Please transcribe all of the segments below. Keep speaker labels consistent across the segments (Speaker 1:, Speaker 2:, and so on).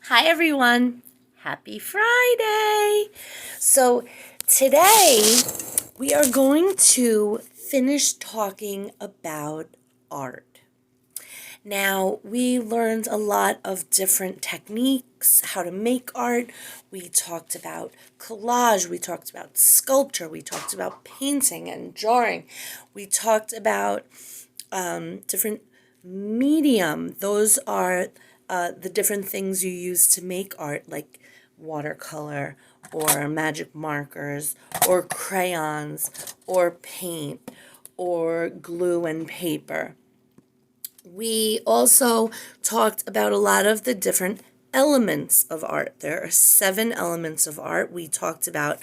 Speaker 1: Hi everyone, happy Friday. So today we are going to finish talking about art. Now, we learned a lot of different techniques, how to make art. We talked about collage, we talked about sculpture, we talked about painting and drawing. We talked about different medium. Those are the different things you use to make art, like watercolor or magic markers or crayons or paint or glue and paper. We also talked about a lot of the different elements of art. There are 7 elements of art. We talked about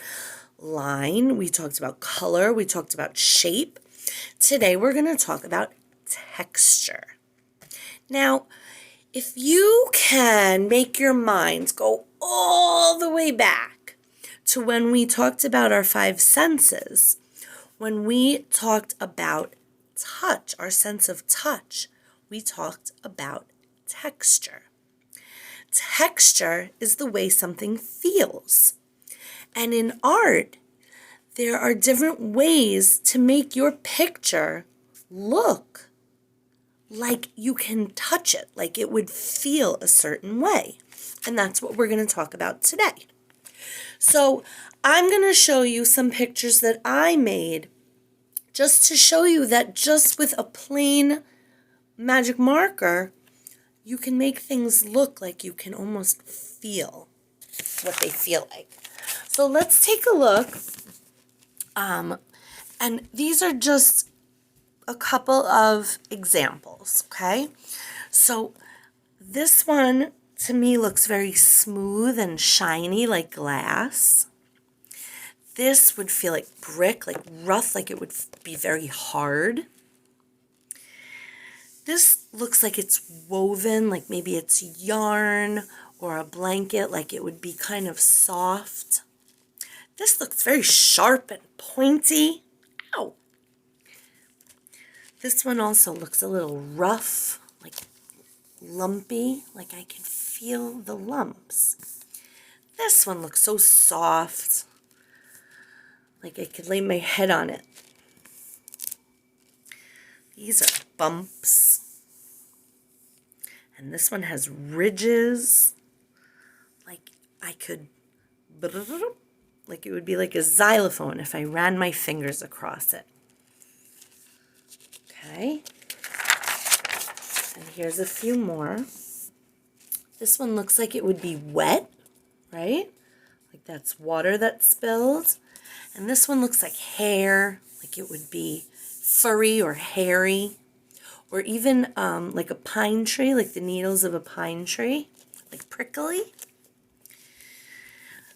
Speaker 1: line, we talked about color, we talked about shape. Today we're going to talk about texture. Now, if you can make your minds go all the way back to when we talked about our 5 senses, when we talked about touch, our sense of touch, we talked about texture. Texture is the way something feels. And in art, there are different ways to make your picture look like you can touch it, like it would feel a certain way. And that's what we're going to talk about today. So I'm going to show you some pictures that I made just to show you that just with a plain magic marker, you can make things look like you can almost feel what they feel like. So let's take a look. And these are just a couple of examples, okay? So this one to me looks very smooth and shiny like glass. This would feel like brick, like rough, like it would be very hard. This looks like it's woven, like maybe it's yarn or a blanket, like it would be kind of soft. This looks very sharp and pointy. Ow! This one also looks a little rough, like lumpy, like I can feel the lumps. This one looks so soft, like I could lay my head on it. These are bumps. And this one has ridges, like I could, like it would be like a xylophone if I ran my fingers across it. Okay. And here's a few more. This one looks like it would be wet, right? Like that's water that spilled. And this one looks like hair, like it would be furry or hairy. Or even like a pine tree, like the needles of a pine tree, like prickly.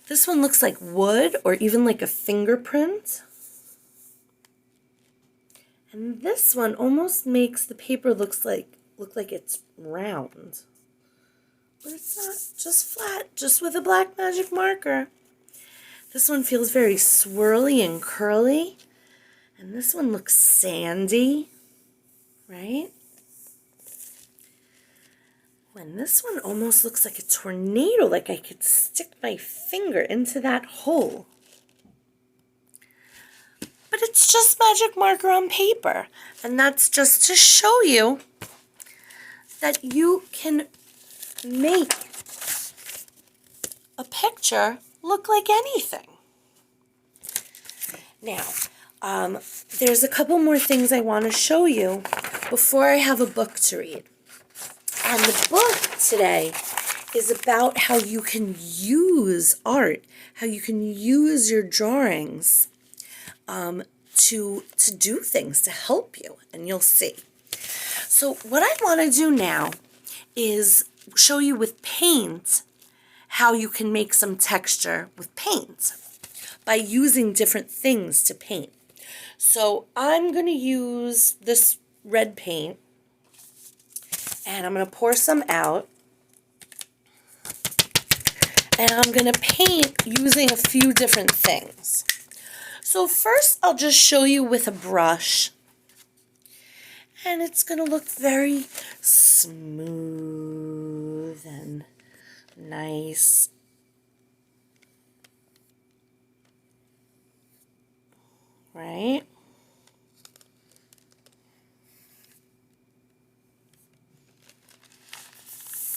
Speaker 1: This one looks like wood or even like a fingerprint. And this one almost makes the paper look like it's round. But it's not, just flat, just with a black magic marker. This one feels very swirly and curly. And this one looks sandy, right? And this one almost looks like a tornado, like I could stick my finger into that hole. But it's just magic marker on paper. And that's just to show you that you can make a picture look like anything. Now, there's a couple more things I want to show you before I have a book to read. And the book today is about how you can use art, how you can use your drawings to do things to help you, and you'll see. So what I want to do now is show you with paint how you can make some texture with paint by using different things to paint. So I'm going to use this red paint, and I'm going to pour some out, and I'm going to paint using a few different things. So first I'll just show you with a brush, and it's going to look very smooth and Nice. Right?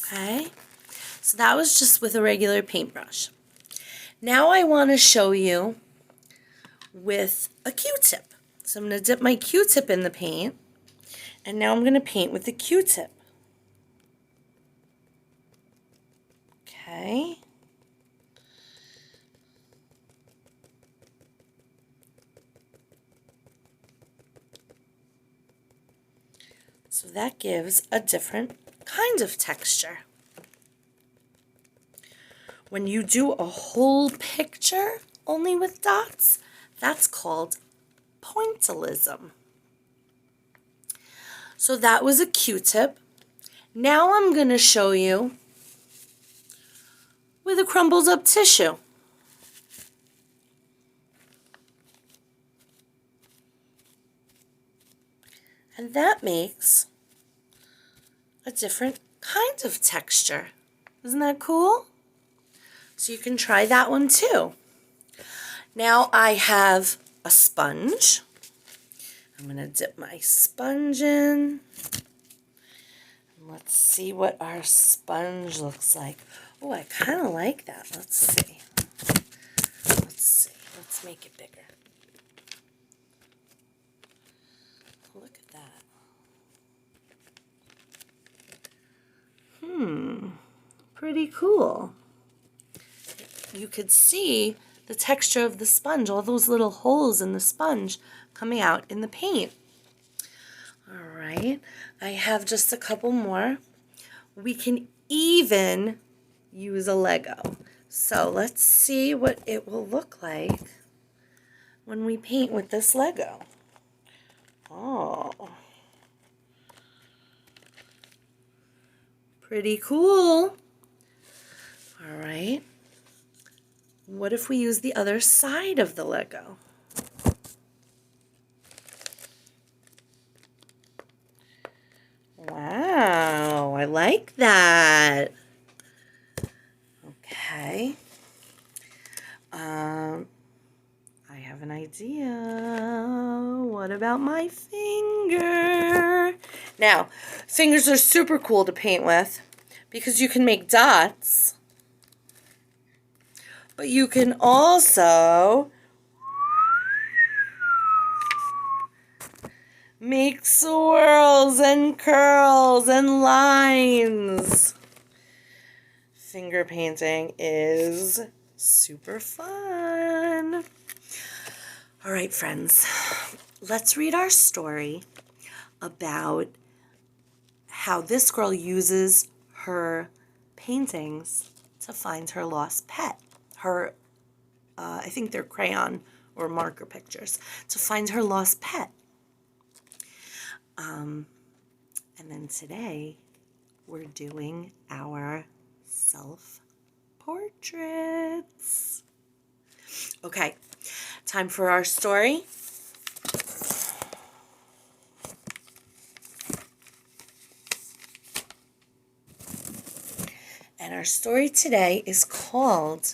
Speaker 1: Okay. So that was just with a regular paintbrush. Now I want to show you with a Q-tip. So I'm going to dip my Q-tip in the paint. And now I'm going to paint with the Q-tip. Okay. So that gives a different kind of texture. When you do a whole picture only with dots, that's called pointillism. So that was a Q-tip. Now I'm going to show you with a crumbled up tissue. And that makes a different kind of texture. Isn't that cool? So you can try that one too. Now I have a sponge. I'm going to dip my sponge in. Let's see what our sponge looks like. Oh, I kind of like that. Let's see. Let's make it bigger. Look at that. Pretty cool. You could see the texture of the sponge, all those little holes in the sponge coming out in the paint. All right, I have just a couple more. We can even use a Lego. So let's see what it will look like when we paint with this Lego. Oh, pretty cool. All right. What if we use the other side of the Lego? Wow, I like that. Okay. I have an idea. What about my finger? Now, fingers are super cool to paint with because you can make dots, but you can also make swirls and curls and lines. Finger painting is super fun. All right, friends, let's read our story about how this girl uses her paintings to find her lost pet. Her, I think they're crayon or marker pictures, to find her lost pet. And then today, we're doing our self-portraits. Okay, time for our story. And our story today is called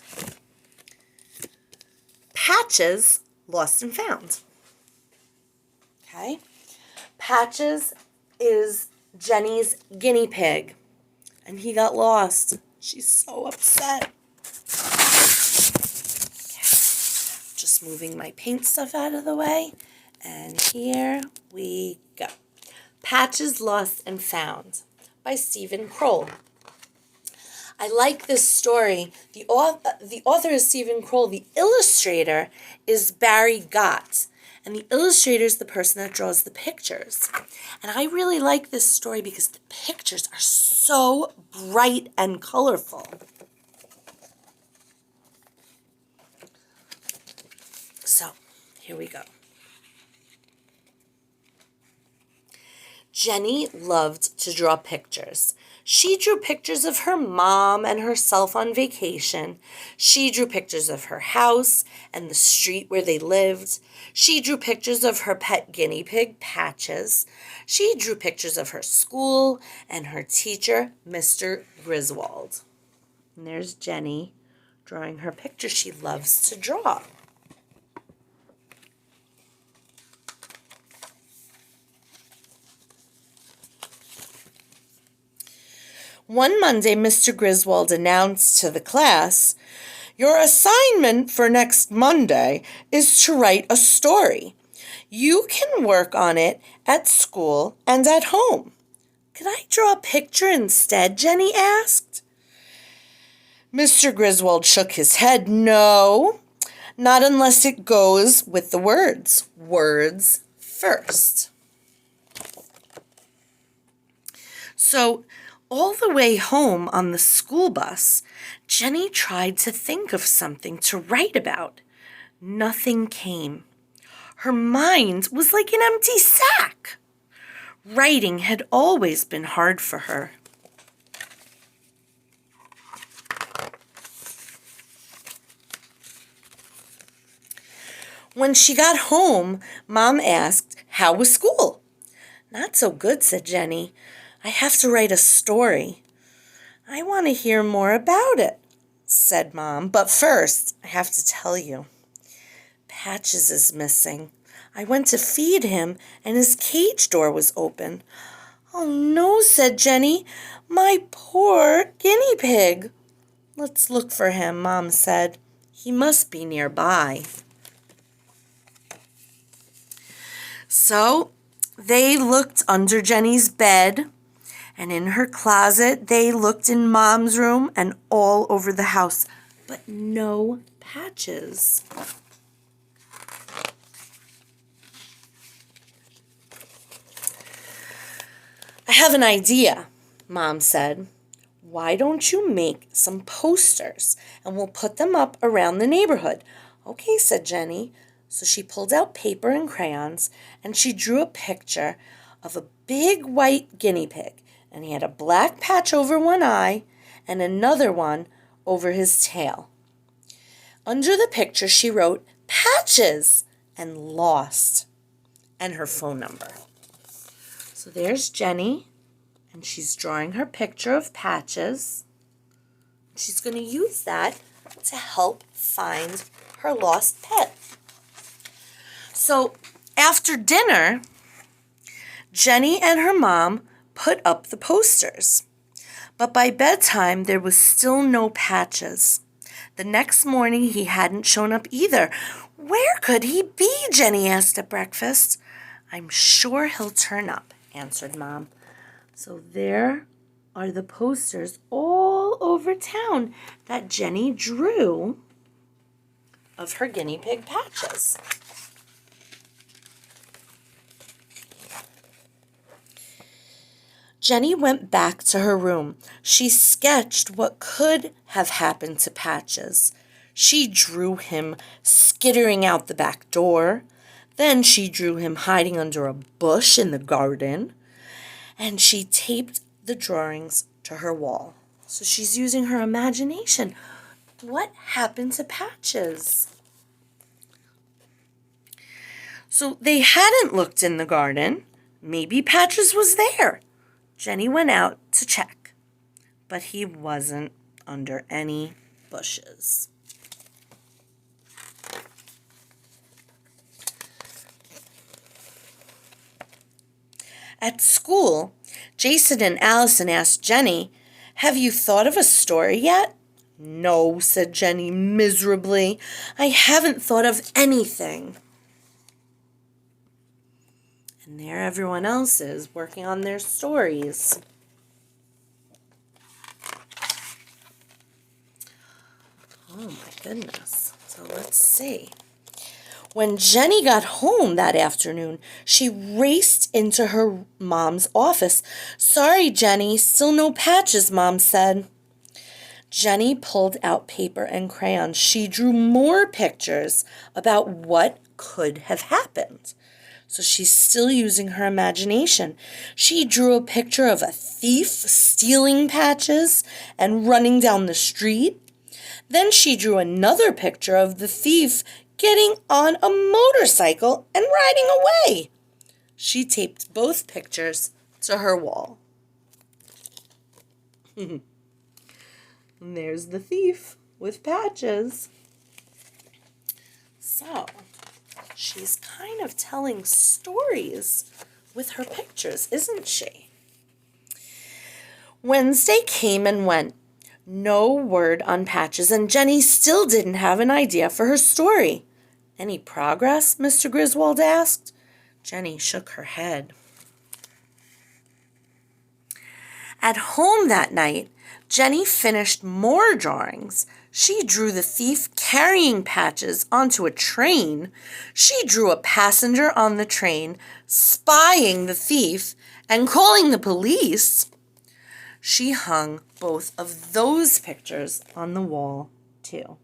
Speaker 1: Patches Lost and Found. Okay? Patches is Jenny's guinea pig, and he got lost. She's so upset. Okay. Just moving my paint stuff out of the way, and here we go. Patches Lost and Found by Stephen Kroll. I like this story. The author is Stephen Kroll. The illustrator is Barry Gott. And the illustrator is the person that draws the pictures. And I really like this story because the pictures are so bright and colorful. So, here we go. Jenny loved to draw pictures. She drew pictures of her mom and herself on vacation. She drew pictures of her house and the street where they lived. She drew pictures of her pet guinea pig, Patches. She drew pictures of her school and her teacher, Mr. Griswold. And there's Jenny drawing her picture. She loves to draw. One Monday, Mr. Griswold announced to the class, "Your assignment for next Monday is to write a story. You can work on it at school and at home." "Could I draw a picture instead?" Jenny asked. Mr. Griswold shook his head. "No, not unless it goes with the words. Words first." So, all the way home on the school bus, Jenny tried to think of something to write about. Nothing came. Her mind was like an empty sack. Writing had always been hard for her. When she got home, Mom asked, "How was school?" "Not so good," said Jenny. "I have to write a story." "I want to hear more about it," said Mom. "But first, I have to tell you. Patches is missing. I went to feed him, and his cage door was open." "Oh, no," said Jenny. "My poor guinea pig." "Let's look for him," Mom said. "He must be nearby." So they looked under Jenny's bed, and in her closet. They looked in Mom's room and all over the house, but no Patches. "I have an idea," Mom said. "Why don't you make some posters and we'll put them up around the neighborhood?" "Okay," said Jenny. So she pulled out paper and crayons and she drew a picture of a big white guinea pig, and he had a black patch over one eye and another one over his tail. Under the picture she wrote "Patches" and "Lost" and her phone number. So there's Jenny, and she's drawing her picture of Patches. She's going to use that to help find her lost pet. So after dinner, Jenny and her mom put up the posters. But by bedtime, there was still no Patches. The next morning, he hadn't shown up either. "Where could he be?" Jenny asked at breakfast. "I'm sure he'll turn up," answered Mom. So there are the posters all over town that Jenny drew of her guinea pig Patches. Jenny went back to her room. She sketched what could have happened to Patches. She drew him skittering out the back door. Then she drew him hiding under a bush in the garden. And she taped the drawings to her wall. So she's using her imagination. What happened to Patches? So they hadn't looked in the garden. Maybe Patches was there. Jenny went out to check, but he wasn't under any bushes. At school, Jason and Allison asked Jenny, "Have you thought of a story yet?" "No," said Jenny miserably. "I haven't thought of anything." And there everyone else is working on their stories. Oh my goodness. So let's see. When Jenny got home that afternoon, she raced into her mom's office. "Sorry, Jenny, still no Patches," Mom said. Jenny pulled out paper and crayons. She drew more pictures about what could have happened. So she's still using her imagination. She drew a picture of a thief stealing Patches and running down the street. Then she drew another picture of the thief getting on a motorcycle and riding away. She taped both pictures to her wall. And there's the thief with Patches. So, she's kind of telling stories with her pictures, isn't she? Wednesday came and went. No word on Patches, and Jenny still didn't have an idea for her story. Any progress? Mr. Griswold asked. Jenny shook her head. At home that night, Jenny finished more drawings. She drew the thief carrying Patches onto a train. She drew a passenger on the train, spying the thief and calling the police. She hung both of those pictures on the wall, too.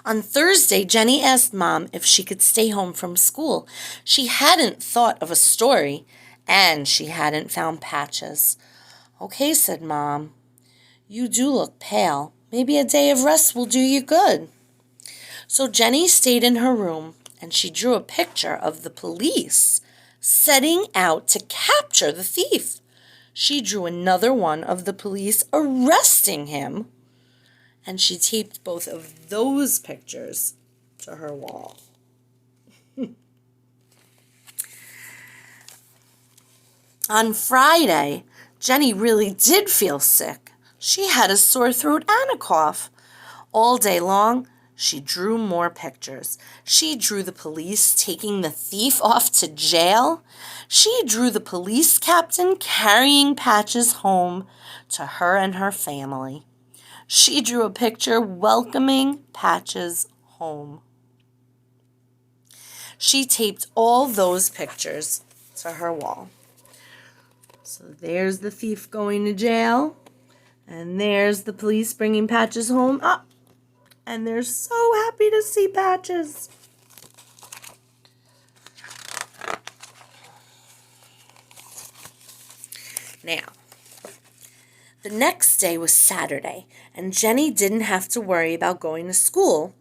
Speaker 1: On Thursday, Jenny asked Mom if she could stay home from school. She hadn't thought of a story, and she hadn't found Patches. Okay, said Mom. You do look pale. Maybe a day of rest will do you good. So Jenny stayed in her room, and she drew a picture of the police setting out to capture the thief. She drew another one of the police arresting him, and she taped both of those pictures to her wall. On Friday, Jenny really did feel sick. She had a sore throat and a cough. All day long, she drew more pictures. She drew the police taking the thief off to jail. She drew the police captain carrying Patches home to her and her family. She drew a picture welcoming Patches home. She taped all those pictures to her wall. So there's the thief going to jail, and there's the police bringing Patches home. And they're so happy to see Patches. Now, the next day was Saturday, and Jenny didn't have to worry about going to school.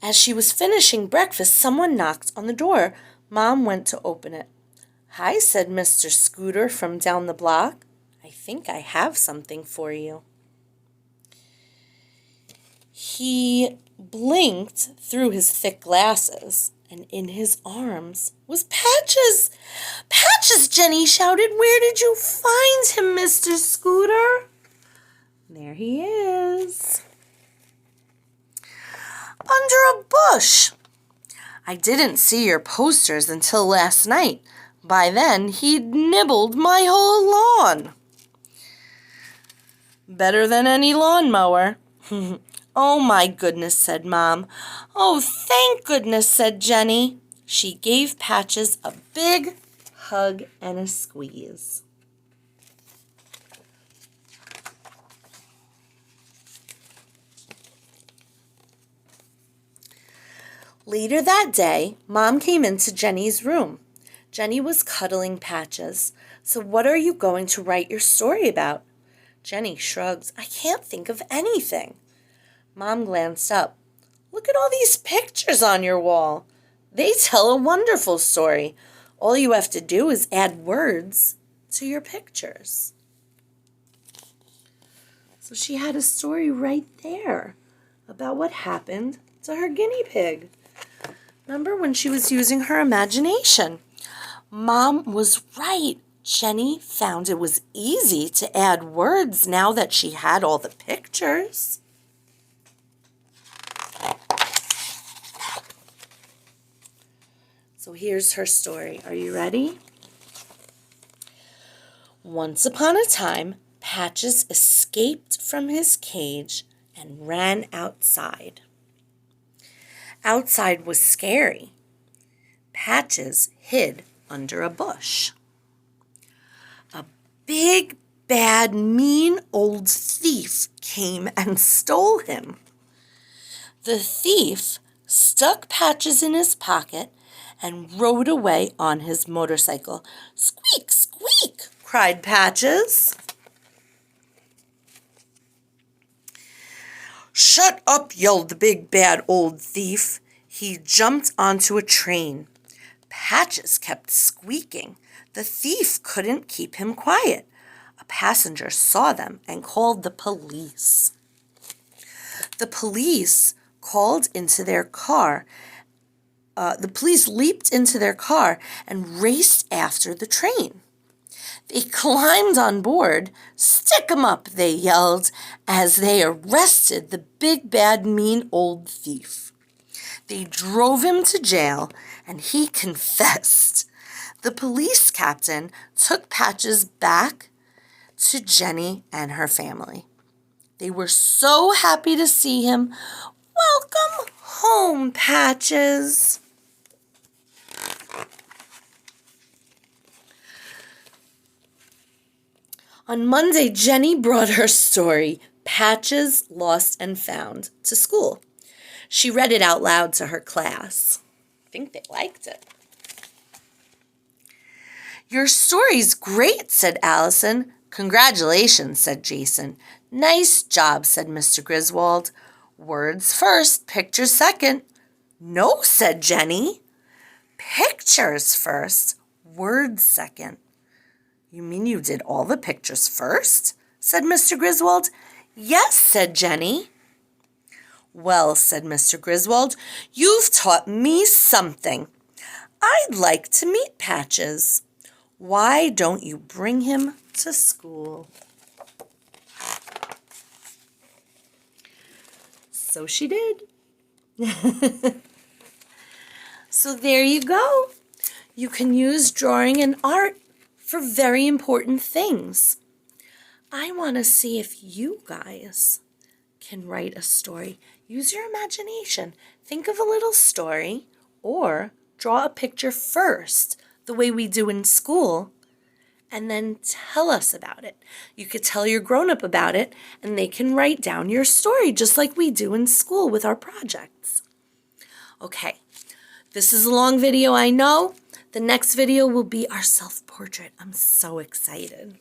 Speaker 1: As she was finishing breakfast, someone knocked on the door. Mom went to open it. Hi, said Mr. Scooter from down the block. I think I have something for you. He blinked through his thick glasses, and in his arms was Patches. Patches, Jenny shouted. Where did you find him, Mr. Scooter? There he is. Under a bush. I didn't see your posters until last night. By then, he'd nibbled my whole lawn. Better than any lawnmower. Oh, my goodness, said Mom. Oh, thank goodness, said Jenny. She gave Patches a big hug and a squeeze. Later that day, Mom came into Jenny's room. Jenny was cuddling Patches. So what are you going to write your story about? Jenny shrugged. I can't think of anything. Mom glanced up. Look at all these pictures on your wall. They tell a wonderful story. All you have to do is add words to your pictures. So she had a story right there about what happened to her guinea pig. Remember when she was using her imagination? Mom was right. Jenny found it was easy to add words now that she had all the pictures. So here's her story. Are you ready? Once upon a time, Patches escaped from his cage and ran outside. Outside was scary. Patches hid under a bush. A big, bad, mean old thief came and stole him. The thief stuck Patches in his pocket and rode away on his motorcycle. Squeak, squeak, cried Patches. Shut up, yelled the big bad old thief. He jumped onto a train. Patches kept squeaking. The thief couldn't keep him quiet. A passenger saw them and called the police. The police called into their car. The police leaped into their car and raced after the train. They climbed on board. "Stick 'em up," they yelled as they arrested the big, bad, mean old thief. They drove him to jail, and he confessed. The police captain took Patches back to Jenny and her family. They were so happy to see him. "Welcome home, Patches." On Monday, Jenny brought her story, Patches Lost and Found, to school. She read it out loud to her class. I think they liked it. "Your story's great," said Allison. "Congratulations," said Jason. "Nice job," said Mr. Griswold. "Words first, pictures second." "No," said Jenny. "Pictures first, words second." "You mean you did all the pictures first?" said Mr. Griswold. "Yes," said Jenny. "Well," said Mr. Griswold, "you've taught me something. I'd like to meet Patches. Why don't you bring him to school?" So she did. So there you go. You can use drawing and art for very important things. I want to see if you guys can write a story. Use your imagination. Think of a little story or draw a picture first, the way we do in school, and then tell us about it. You could tell your grown-up about it, and they can write down your story just like we do in school with our projects. Okay, this is a long video, I know. The next video will be our self-portrait. I'm so excited.